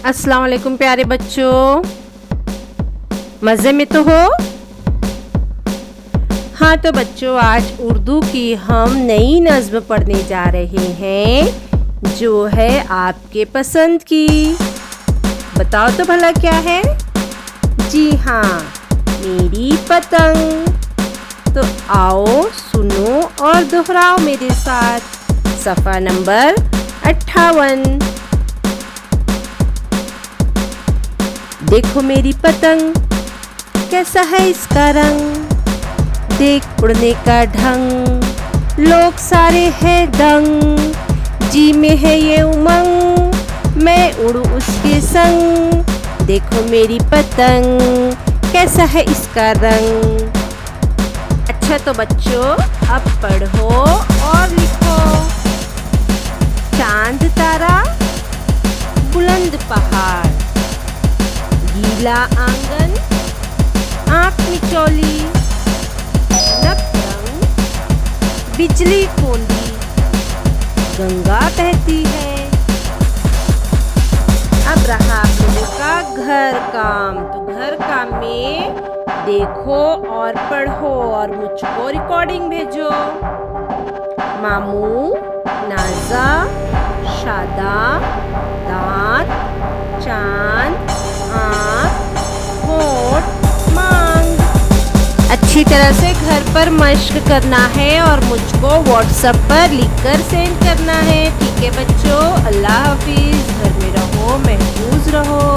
अस्सलाम वालेकुम प्यारे बच्चों, मज़े में तो हो? हाँ तो बच्चों, आज उर्दू की हम नई नज़्म पढ़ने जा रहे हैं जो है आपके पसंद की। बताओ तो भला क्या है? जी हाँ, मेरी पतंग। तो आओ सुनो और दोहराओ मेरे साथ। सफ़ा नंबर 58। देखो मेरी पतंग, कैसा है इसका रंग, देख उड़ने का ढंग, लोग सारे हैं दंग, जी में है ये उमंग, मैं उड़ूं उसके संग। देखो मेरी पतंग, कैसा है इसका रंग। अच्छा तो बच्चों, अब पढ़ो और लिखो। चांद तारा, बुलंद पहाड़, गीला आंगन, आँख मिचौली, नक रंग, बिजली कौंधी, गंगा बहती है। अब रहा आप लोगों का घर काम। तो घर काम में देखो और पढ़ो और मुझको रिकॉर्डिंग भेजो। मामू, नाजा, शादा, दांत, चांद, आँख, होठ, मांग। अच्छी तरह से घर पर मश्क करना है और मुझको व्हाट्सएप पर लिखकर सेंड करना है। ठीक है बच्चों, अल्लाह हाफिज़। घर में रहो, महफूज रहो।